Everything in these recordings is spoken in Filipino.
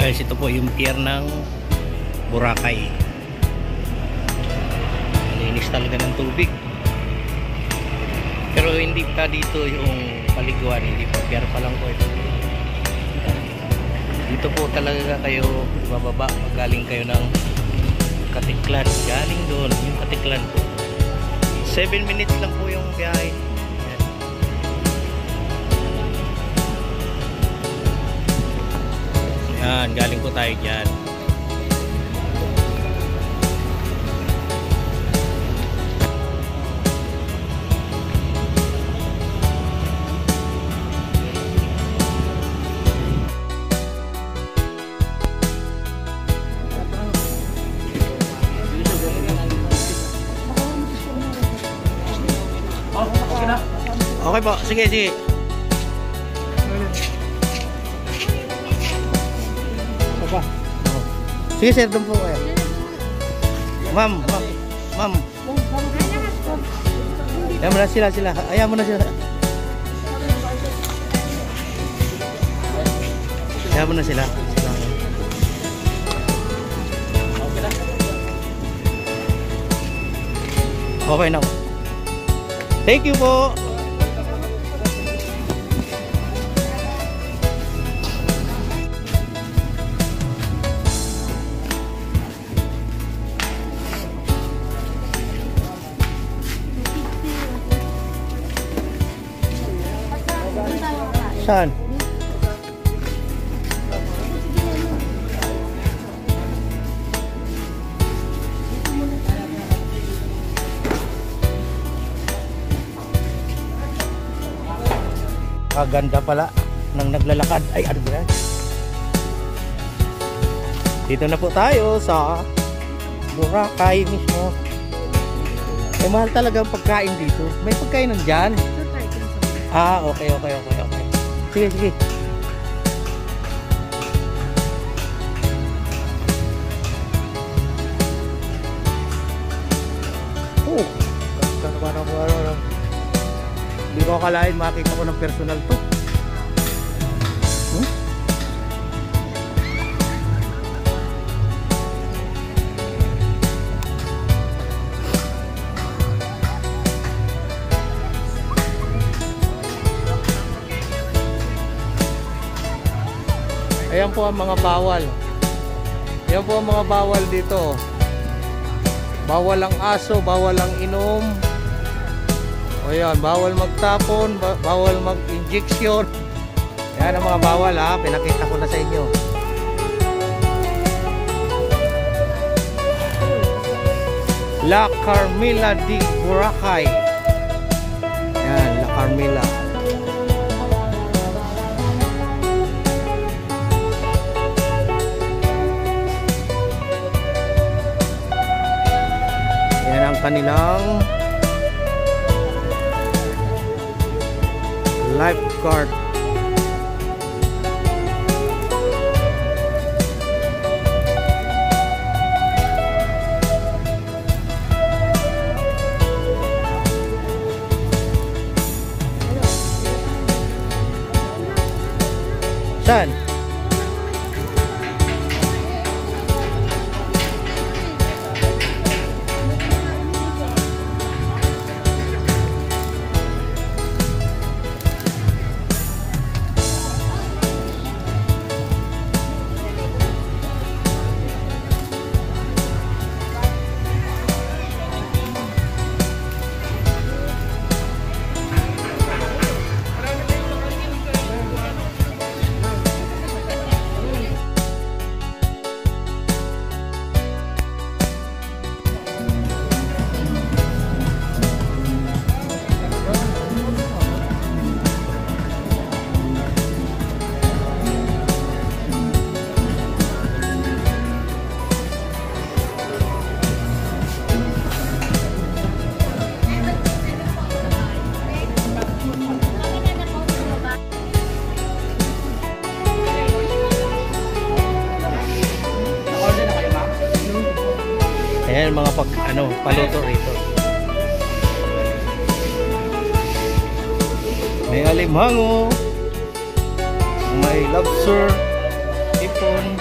Guys, ito po yung pier ng Boracay. Linis talaga ng tubig. Pero hindi pa dito yung paliguan, hindi pa, pier pa lang po ito. Dito po talaga kayo bababa pag galing kayo ng Katiklan. Galing doon, yung Katiklan po. 7 minutes lang po yung biyahe. Yan, galing po tayo dyan. Okay po, sige, sige. Apa? Sige sir, doon po kayo. Ma'am. Ayaw mo na sila. Ayaw mo na sila. Ayaw mo na sila. Okay na. Thank you po. Saan? Kaganda pala ng naglalakad. Ay, ano ba yan? Dito na po tayo sa Boracay mismo. Eh, mahal talaga ang pagkain dito. May pagkain nandyan. Ah, okay. Sige. Oh, ganda naman ang ano. Hindi ko akalain makita ko ng personal to. Ayan po ang mga bawal. Ayan po ang mga bawal dito. Bawal ang aso, bawal ang inom. O yan, bawal magtapon, bawal mag-injection. Yan ang mga bawal ha, pinakita ko na sa inyo. La Carmila de Boracay. Yan, La Carmila. Yan ang kanilang lifeguard. Saan? Ayan mga paluto rito. May alimango, may lobster, ipon.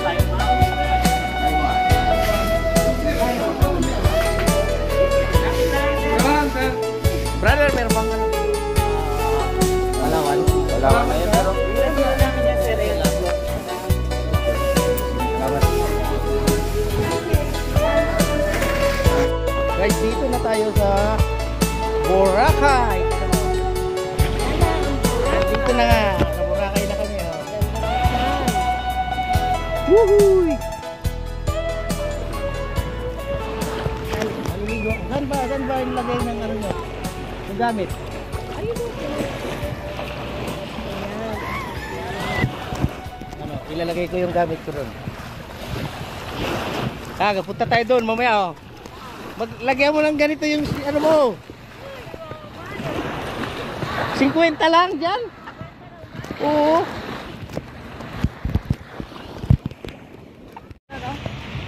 Guys, dito na tayo sa Boracay. Dito na nga. Sa Boracay na kami. Oh. Woohoo! Maliligo. Saan ba ilagay ng ano nyo? Yung gamit? Ayun o. Ano, ilalagay ko yung gamit ko doon. Punta tayo doon mamaya oh. Maglagyan mo lang ganito yung ano mo. 50 lang dyan. Oo.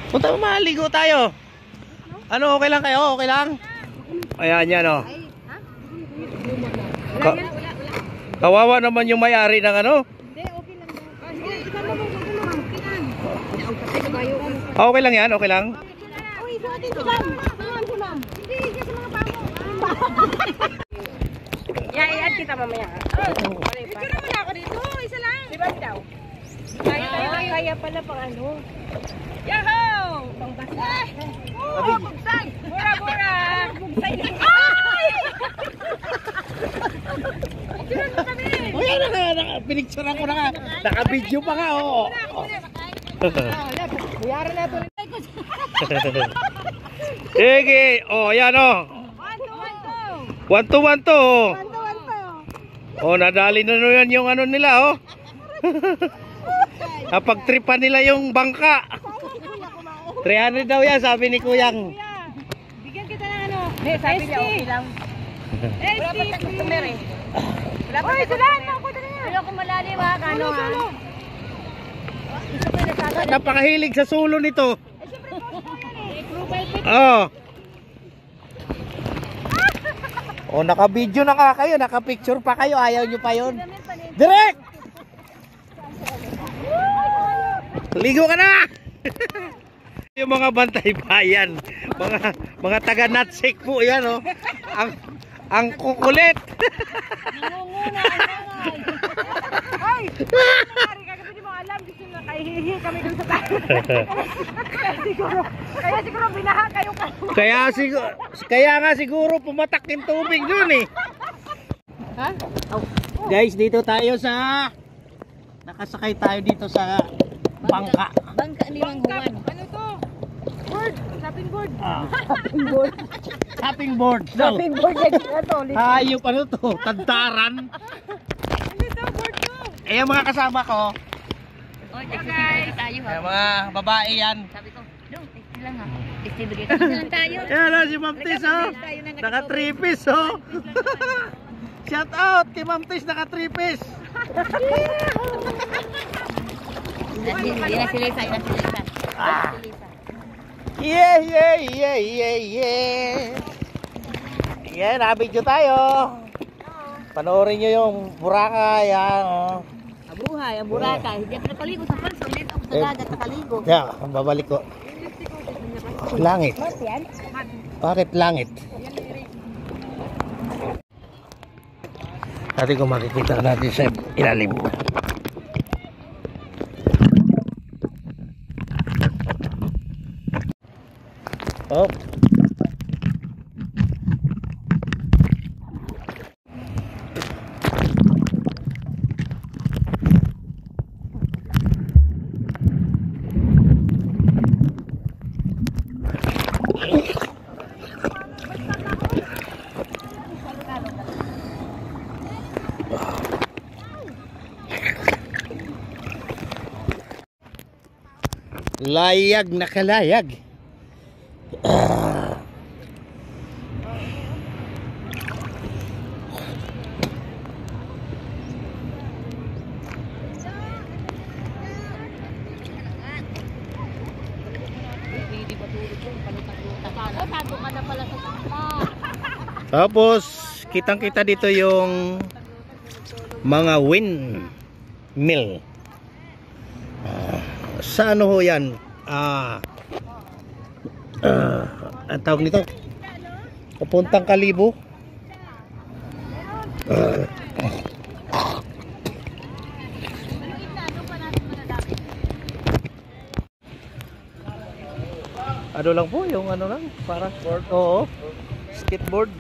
Punta mo, maligo tayo. Ano, okay lang kayo? Okay lang? Ayan yan oh. Kawawa naman yung may-ari ng ano. Okay lang yan, okay lang. Iyan kita mamaya. Picture mo na ako dito, isa lang. Diba daw? Kaya pala pang ano. Yahoo! Pang basta. Bugsay! Mura! Bugsay! Ay! Picture mo kami! O yan na, pinicturean ko na nga. Naka-video pa nga, oo. Buyara na ito. Sige, oh, yan oh. 1-2-1-2 oh. Oh, nadali na yan yung ano nila oh. Napagtripan nila yung bangka. 300 daw yan, sabi ni Kuyang. Bigyan kita ng ano. Sabi niya okay lang. Wala pa sa customer eh. Wala pa sa customer. Wala ko malalim ha, kano ha. Napakahilig sa sulo nito. Oh. Oh, naka-video na nga kayo, naka-picture pa kayo, ayaw nyo pa yun. Direct! Ligo ka na! Yung mga bantay bayan, mga taga-natsik po yan, oh. Ang kukulit. Nangunguna, ay! Kagabi mo alam, gusto na kahihihi kami dun sa tayo. Kaya siguro binaha kayo Kaya nga siguro pumatak yung tubig dun eh. Ha? Oh. Guys, dito tayo sa nakasakay tayo dito sa bangka. Bangka ni Mang Juan. Ano to? Board, shopping board. Shopping board. Shopping board. Shopping board na to. Hayop ano to? Tantaran. Ano to? Board to. Eh yung mga kasama ko. Oh, guys, tayo ha. Eh mga babae yan. Sabi ko, "Dong, testing lang ha. Testing lang tayo." Yan na si Ma'am Tis oh. Naka 3 piece oh. Shout out kay Ma'am Tis, naka 3 piece. Hindi na sila isa, Yeah. Yan, nabidyo tayo. Panoorin nyo yung Boracay. Oh. Abuhay, ang Boracay. Hindi ako nakaligo sa falso. Ulit ako sa dagat nakaligo. Yeah, babalik ko. Langit. Bakit langit? Dati ko makikita natin sa ilalim. Oh. Layag na kalayag. Tapos kitang-kita dito yung mga windmill. Sa ano ho yan? Ang tawag nito? Papuntang Kalibo. Ano ano lang po, yung ano lang, parang board. Oo. Skateboard.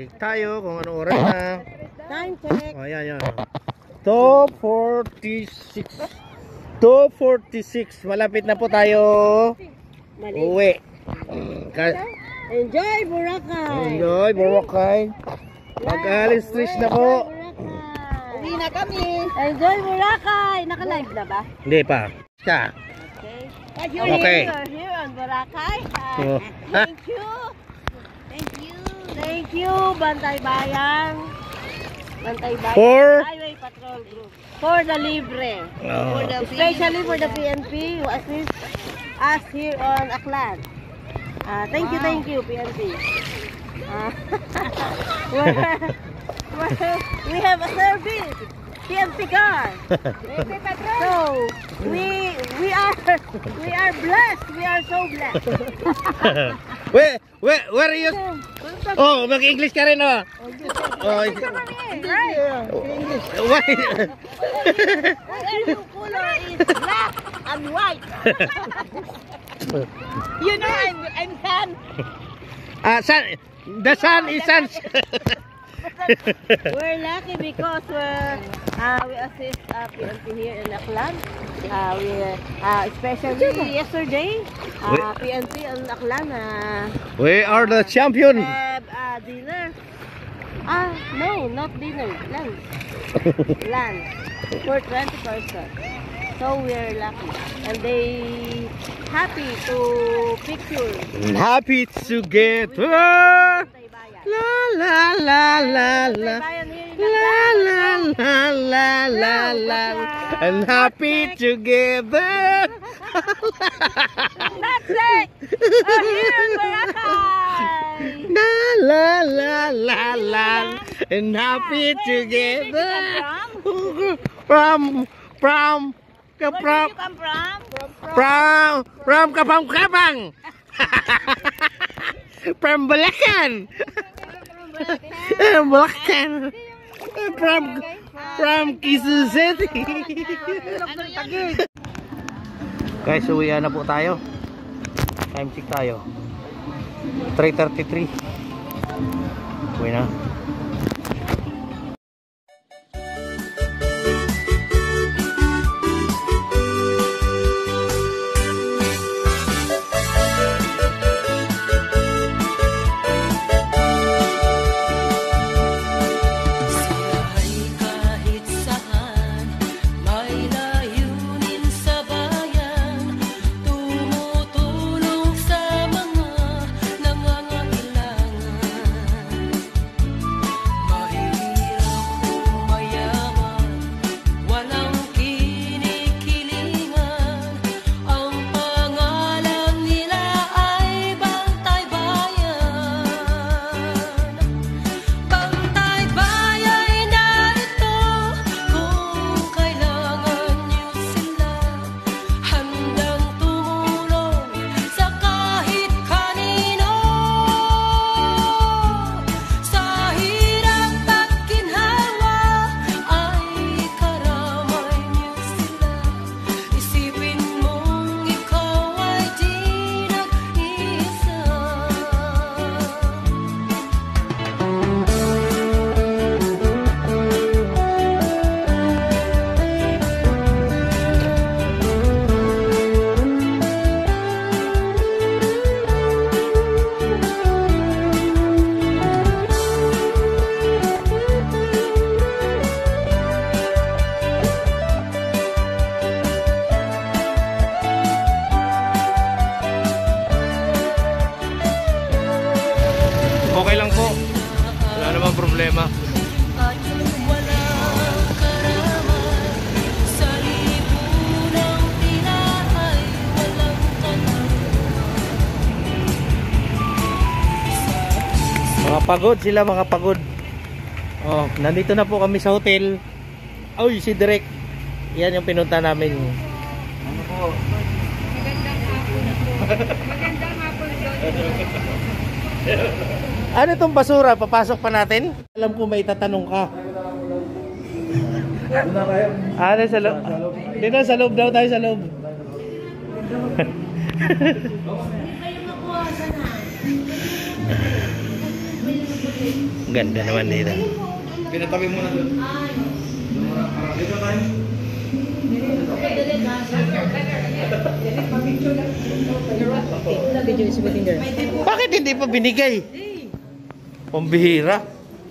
check tayo kung anong oras na. Time check. Oh, yan. 2:46. 2:46. Malapit na po tayo. Uwi. Enjoy Boracay. Enjoy Boracay. Mag-alis stress na po. Uwi na kami. Enjoy Boracay. Naka-live na ba? Hindi pa. Siya. Okay. You're here on Boracay. Oh. Thank you. Thank you, Bantay Bayan. Bantay Bayan. For? Highway Patrol Group. For the libre. Oh. Especially for the PNP who assist us here on Aklan. Thank you, PNP. We have a service. PNP car. So we are blessed. We are so blessed. Where are you? Oh, mag-English ka rin, oh. Oh, Right. why? Every color is black and white. You know I'm sun. Sun. The sun is sun. We're lucky because we assist PNP here in Aklan. Especially yesterday, PNP in Aklan We are the champion. have dinner. No, not dinner. Lunch. Lunch for 20 persons. So we're lucky, and they happy to picture. Happy together. La la la la la. La la la la la la. And happy together. That's it. Here in Boracay. La la la la la. And happy together. From Where do you come from? Kapang. From Bulacan. Bulacan. From Quezon City. Guys, uwian na po tayo. Time check tayo. 3:33. Uwi na. Okay lang po. Wala namang problema. Mga pagod sila, mga pagod. Oh, nandito na po kami sa hotel. Uy, si Direk. Yan yung pinunta namin. Ano po? Magandang hapon po. Magandang hapon doon. Ano itong basura? Papasok pa natin? Alam ko may tatanong ka. Ano sa loob? Dito sa loob daw tayo, sa loob. Ganda naman dito. Pinatabi muna doon. Dito tayo. Bakit hindi pa binigay? Pambihira.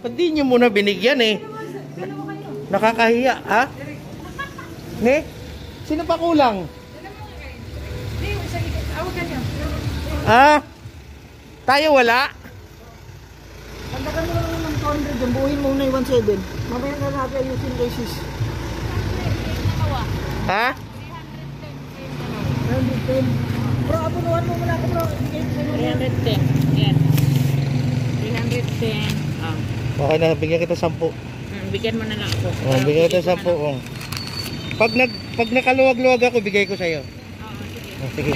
Ba't di nyo muna binigyan eh? Nakakahiya, ha? Ne? Sino pa kulang? Ah? Tayo wala? Pagdakan mo lang ng 200 dyan, buuin mo na yung 17. Mamaya na natin ayusin races. Ha? 310. Bro, apunuhan mo muna ako bro. 310. Yan. 310. Okay na, bigyan kita 10. Bigyan mo na lang ako. Oh, bigyan kita 10. Oh. Pag nakaluwag-luwag ako, bigay ko sa'yo. Oh, sige.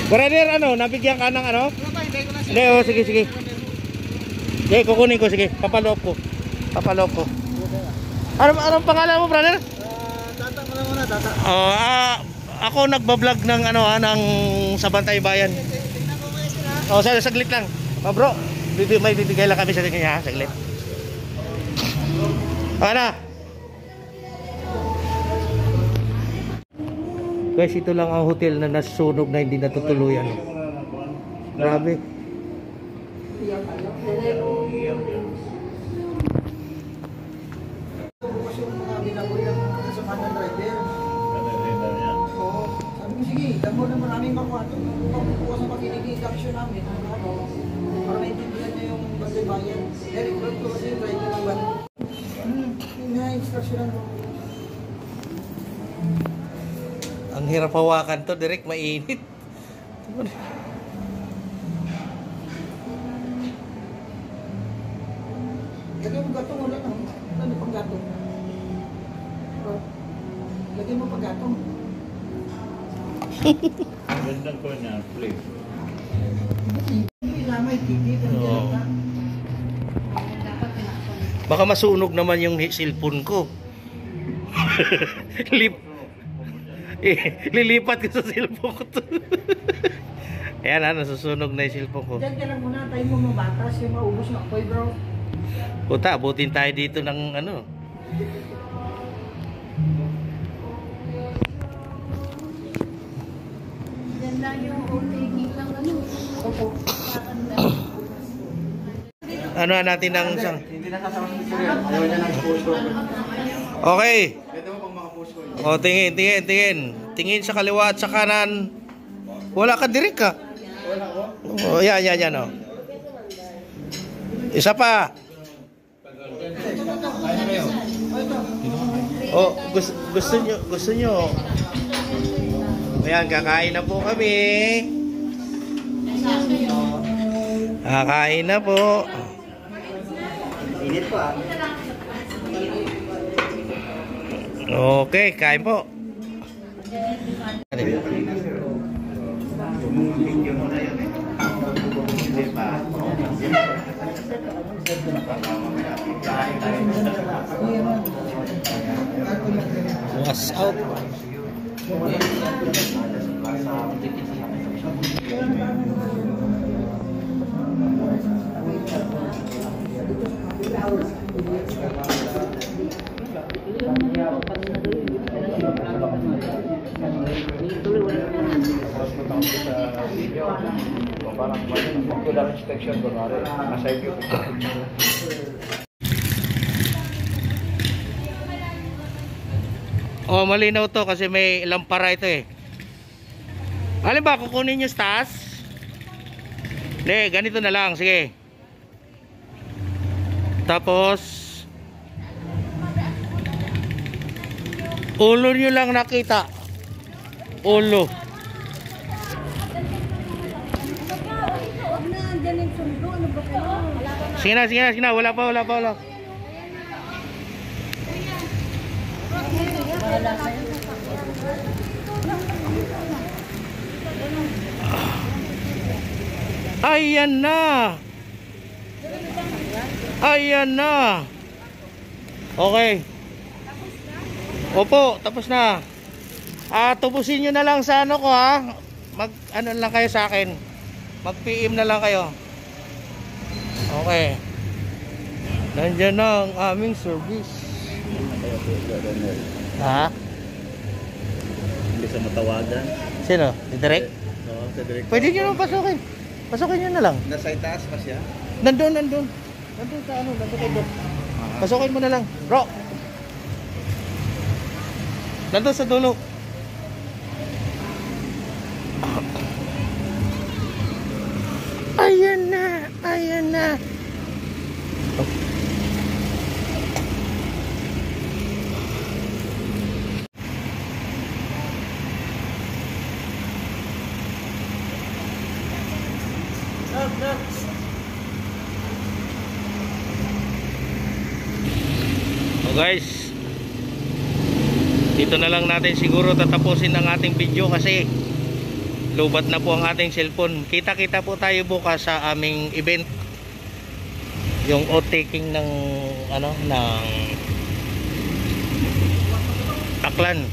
Brother, ano, nabigyan ka ng ano? Hindi, oh, sige, sige. Sige, kukunin ko, sige. Papaloob ko. Papaloob ko. Anong pangalan mo, brother? Tata mo lang muna, tata. Oh, ako nagbablog ng ano, ng sa Bantay Bayan. Oh, saglit lang. Oh, bro, may bibigay lang kami sa kanya, saglit. Ano? Guys, ito lang ang hotel na nasunog na hindi natutuluyan. Grabe. Bukas yung mga binaboy ng sa kanan driver. Oo. Sabi ko, sige, damo na maraming makuha ito. Bukas na pag-induction namin. Para maintindihan niya yung Bantay Bayan. Eric, bro, ito kasi yung driver ng van. Yung nga, instruction mo. Ang hirap hawakan to, direct mainit. Lagay mo gatong, wala na. Ano pang gatong? Lagay mo pang gatong. Ganda ko na, please. Hindi naman, titi. Oo. Baka masunog naman yung cellphone ko. Lilipat ko sa cellphone ko to. Ayan na, nasusunog na yung cellphone ko. Diyan ka lang muna, tayo mo mabatas yung maubos na apoy bro. Puta, abutin tayo dito ng ano. Yan lang yung overtaking lang ano. Opo. Ano natin ng isang... Hindi na kasama si Sir. Ayaw niya ng puso. Okay. Pwede mo pang makapuso. O, tingin, tingin, tingin. Tingin sa kaliwa at sa kanan. Wala ka direct ka. Wala ko? O, yan, yan, yan. O. Isa pa. Kaya na yun. O, gusto nyo. Ayan, kakain na po kami. Kakain na po. Init pa. Okay, kain po. Was out. Parang mag-ocular inspection ko na rin. Masay ko. Oh, malinaw to kasi may lampara ito eh. Alin ba, kukunin yung stas? Hindi, ganito na lang, sige. Tapos ulo nyo lang nakita. Ulo. Sige na, sige na, sige na. Wala pa, wala pa, wala. Ayan na. Ayan na. Okay. Opo, tapos na. Tubusin nyo na lang sa ano ko ha. Mag ano lang kayo sa akin. Mag-PM na lang kayo. Okay. Nandiyan na ang aming service. Ha? Hindi sa matawagan. Sino? Si Direk? Oo, sa direct. Pwede nyo naman pasukin. Pasukin nyo na lang. Nasa itaas pa siya? Nandun. Nandun sa ano, nandun kay Doc. Pasukin mo na lang. Bro! Nandun sa dulo. Ayan na! Ayan na! So guys, dito na lang natin siguro tatapusin ang ating video kasi lubat na po ang ating cellphone. Kita-kita po tayo bukas sa aming event, yung outtaking ng ano, ng Aklan.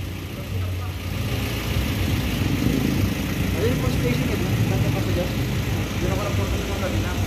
Ayun po station eh. Dito ako lang po sa kanina.